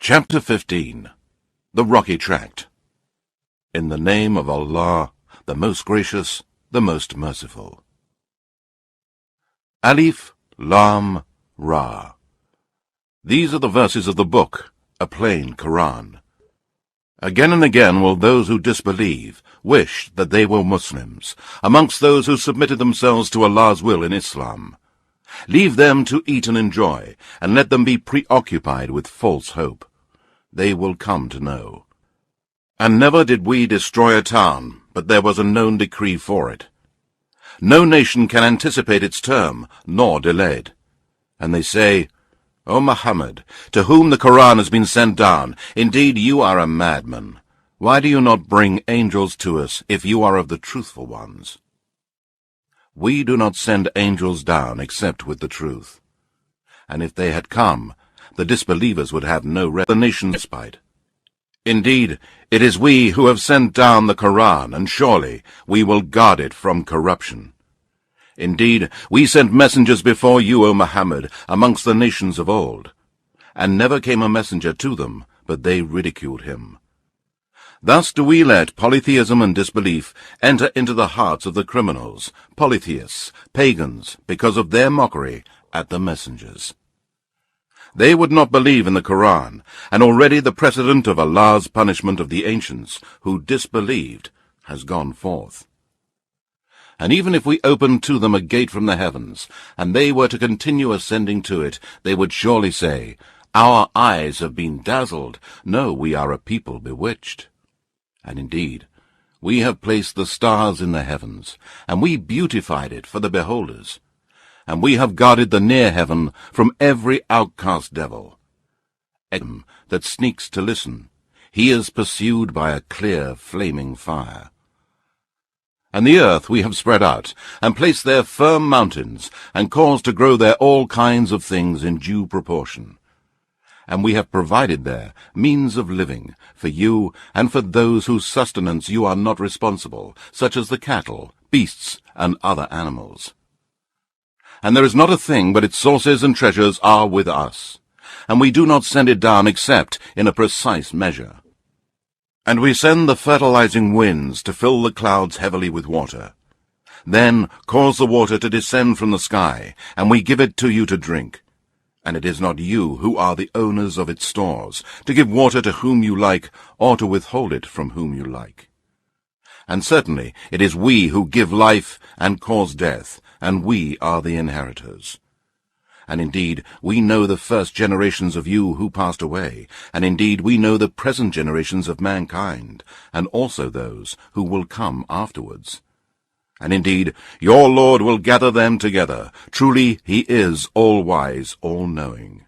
Chapter 15. The Rocky Tract. In the name of Allah, the most gracious, the most merciful. Alif, Lam, Ra. These are the verses of the book, a plain Quran. Again and again will those who disbelieve wish that they were Muslims, amongst those who submitted themselves to Allah's will in Islam. Leave them to eat and enjoy, and let them be preoccupied with false hope. They will come to know. And never did we destroy a town, but there was a known decree for it. No nation can anticipate its term, nor delay it. And they say, O Muhammad, to whom the Quran has been sent down, indeed you are a madman. Why do you not bring angels to us, if you are of the truthful ones? We do not send angels down except with the truth. And if they had come, the disbelievers would have no the nation's respite. Indeed, it is we who have sent down the Quran, and surely we will guard it from corruption. Indeed, we sent messengers before you, O Muhammad, amongst the nations of old, and never came a messenger to them, but they ridiculed him. Thus do we let polytheism and disbelief enter into the hearts of the criminals, polytheists, pagans, because of their mockery at the messengers. They would not believe in the Quran, and already the precedent of Allah's punishment of the ancients, who disbelieved, has gone forth. And even if we opened to them a gate from the heavens, and they were to continue ascending to it, they would surely say, Our eyes have been dazzled. No, we are a people bewitched. And indeed, we have placed the stars in the heavens, and we beautified it for the beholders. And we have guarded the near heaven from every outcast devil. That sneaks to listen, he is pursued by a clear, flaming fire. And the earth we have spread out, and placed there firm mountains, and caused to grow there all kinds of things in due proportion. And we have provided there means of living, for you and for those whose sustenance you are not responsible, such as the cattle, beasts, and other animals. And there is not a thing but its sources and treasures are with us, and we do not send it down except in a precise measure. And we send the fertilizing winds to fill the clouds heavily with water. Then cause the water to descend from the sky, and we give it to you to drink. And it is not you who are the owners of its stores, to give water to whom you like, or to withhold it from whom you like. And certainly it is we who give life and cause death, and we are the inheritors. And indeed, we know the first generations of you who passed away, and indeed we know the present generations of mankind, and also those who will come afterwards. And indeed, your Lord will gather them together. Truly, he is all-wise, all-knowing.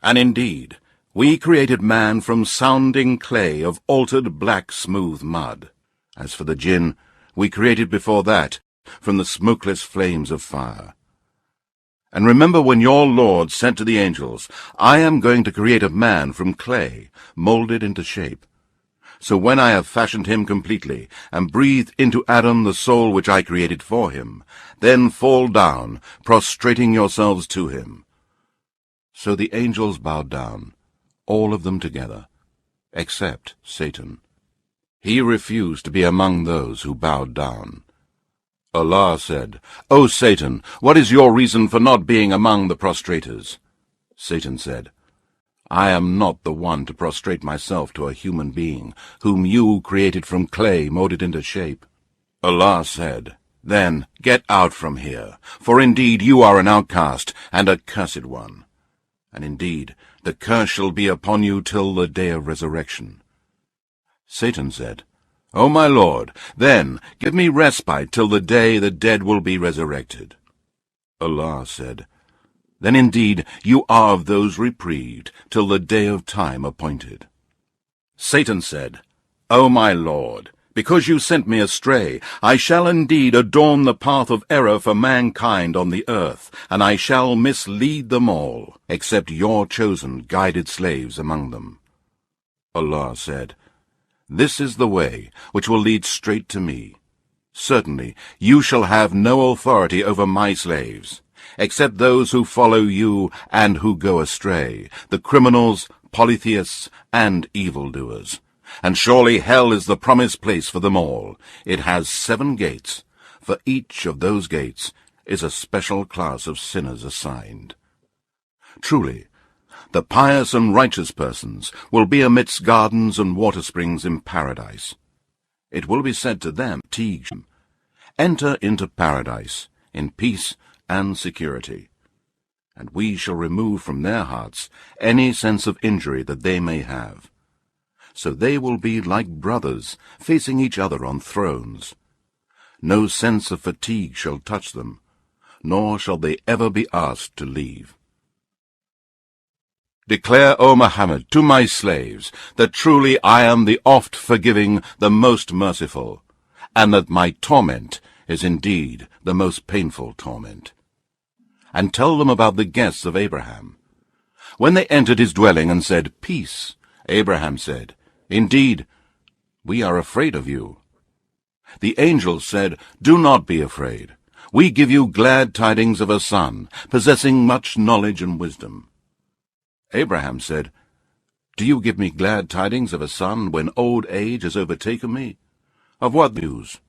And indeed, we created man from sounding clay of altered black smooth mud. As for the jinn, we created before that from the smokeless flames of fire. And remember when your Lord said to the angels, I am going to create a man from clay, molded into shape. So when I have fashioned him completely, and breathed into Adam the soul which I created for him, then fall down, prostrating yourselves to him. So the angels bowed down, all of them together, except Satan. He refused to be among those who bowed down. Allah said, O Satan, what is your reason for not being among the prostrators? Satan said, I am not the one to prostrate myself to a human being, whom you created from clay molded into shape. Allah said, Then get out from here, for indeed you are an outcast and a cursed one. And indeed, the curse shall be upon you till the day of resurrection. Satan said, O my Lord, then give me respite till the day the dead will be resurrected. Allah said, Then indeed you are of those reprieved till the day of time appointed. Satan said, O my Lord, because you sent me astray, I shall indeed adorn the path of error for mankind on the earth, and I shall mislead them all, except your chosen guided slaves among them. Allah said, This is the way which will lead straight to me. Certainly you shall have no authority over my slaves, except those who follow you and who go astray, the criminals, polytheists and evildoers. And surely hell is the promised place for them all. It has 7 gates. For each of those gates is a special class of sinners assigned. Truly, the pious and righteous persons will be amidst gardens and water springs in paradise. It will be said to them, enter into paradise in peace and security, and we shall remove from their hearts any sense of injury that they may have. So they will be like brothers, facing each other on thrones. No sense of fatigue shall touch them, nor shall they ever be asked to leave. Declare, O Muhammad, to my slaves, that truly I am the oft-forgiving, the most merciful, and that my torment is indeed the most painful torment. And tell them about the guests of Abraham. When they entered his dwelling and said, Peace, Abraham said, Indeed, we are afraid of you. The angels said, Do not be afraid. We give you glad tidings of a son, possessing much knowledge and wisdom. Abraham said, Do you give me glad tidings of a son when old age has overtaken me? Of what news?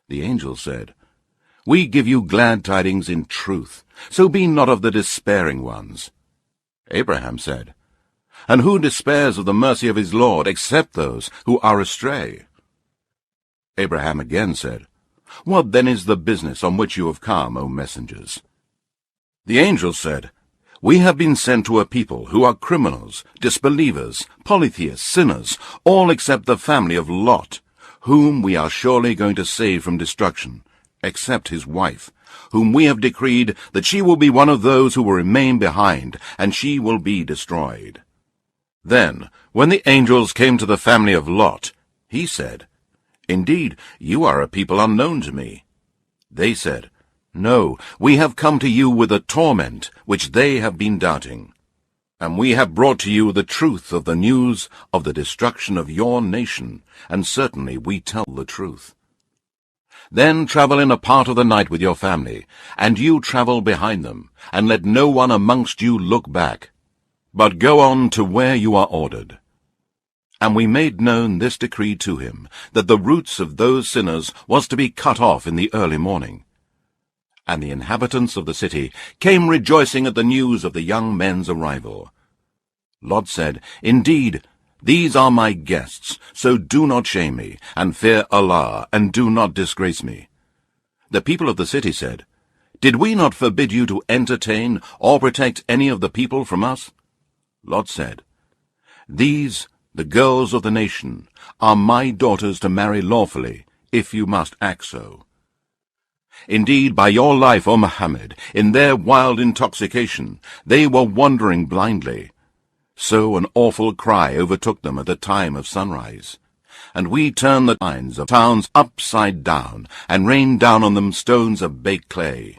The angel said, We give you glad tidings in truth, so be not of the despairing ones. Abraham said, And who despairs of the mercy of his Lord, except those who are astray? Abraham again said, What then is the business on which you have come, O messengers? The angel said, We have been sent to a people who are criminals, disbelievers, polytheists, sinners, all except the family of Lot, whom we are surely going to save from destruction, except his wife, whom we have decreed that she will be one of those who will remain behind, and she will be destroyed. Then, when the angels came to the family of Lot, he said, Indeed, you are a people unknown to me. They said, No, we have come to you with a torment which they have been doubting. And we have brought to you the truth of the news of the destruction of your nation, and certainly we tell the truth. Then travel in a part of the night with your family, and you travel behind them, and let no one amongst you look back, but go on to where you are ordered. And we made known this decree to him, that the roots of those sinners was to be cut off in the early morning. And the inhabitants of the city came rejoicing at the news of the young men's arrival. Lot said, Indeed, these are my guests, so do not shame me, and fear Allah, and do not disgrace me. The people of the city said, Did we not forbid you to entertain or protect any of the people from us? Lot said, These, the girls of the nation, are my daughters to marry lawfully, if you must act so. Indeed, by your life, O Muhammad, in their wild intoxication, they were wandering blindly. So an awful cry overtook them at the time of sunrise. And we turned the lines of towns upside down, and rained down on them stones of baked clay.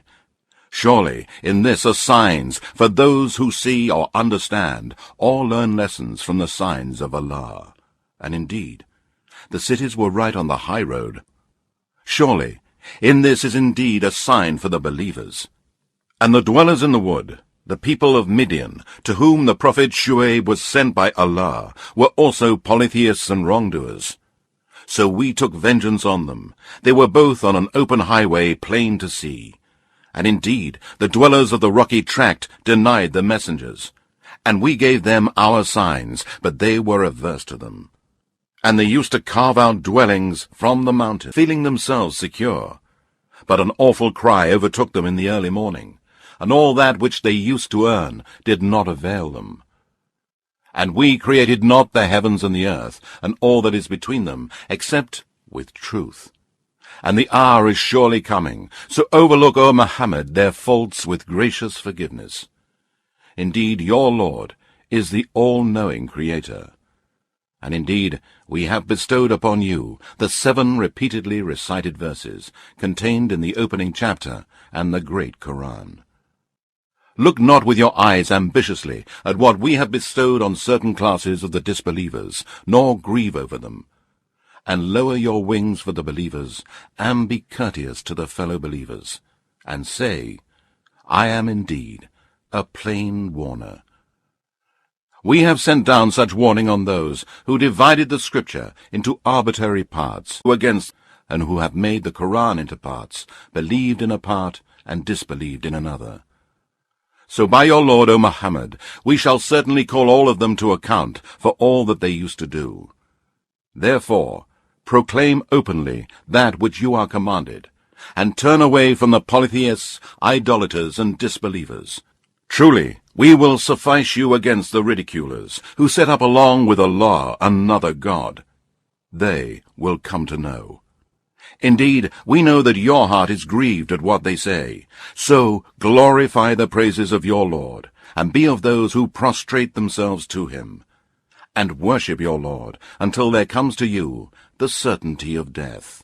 Surely in this are signs for those who see or understand, or learn lessons from the signs of Allah. And indeed, the cities were right on the high road. Surely in this is indeed a sign for the believers. And the dwellers in the wood, the people of Midian, to whom the prophet Shu'aib was sent by Allah, were also polytheists and wrongdoers. So we took vengeance on them. They were both on an open highway plain to see. And indeed, the dwellers of the rocky tract denied the messengers. And we gave them our signs, but they were averse to them. And they used to carve out dwellings from the mountain, feeling themselves secure. But an awful cry overtook them in the early morning, and all that which they used to earn did not avail them. And we created not the heavens and the earth, and all that is between them, except with truth. And the hour is surely coming, so overlook, O Muhammad, their faults with gracious forgiveness. Indeed, your Lord is the all-knowing Creator. And indeed, we have bestowed upon you the 7 repeatedly recited verses contained in the opening chapter and the great Quran. Look not with your eyes ambitiously at what we have bestowed on certain classes of the disbelievers, nor grieve over them. And lower your wings for the believers, and be courteous to the fellow believers, and say, I am indeed a plain warner. We have sent down such warning on those who divided the scripture into arbitrary parts, and who have made the Quran into parts, believed in a part, and disbelieved in another. So by your Lord, O Muhammad, we shall certainly call all of them to account for all that they used to do. Therefore, proclaim openly that which you are commanded, and turn away from the polytheists, idolaters, and disbelievers. Truly, we will suffice you against the ridiculers, who set up along with Allah another God. They will come to know. Indeed, we know that your heart is grieved at what they say. So glorify the praises of your Lord, and be of those who prostrate themselves to him, and worship your Lord until there comes to you the certainty of death.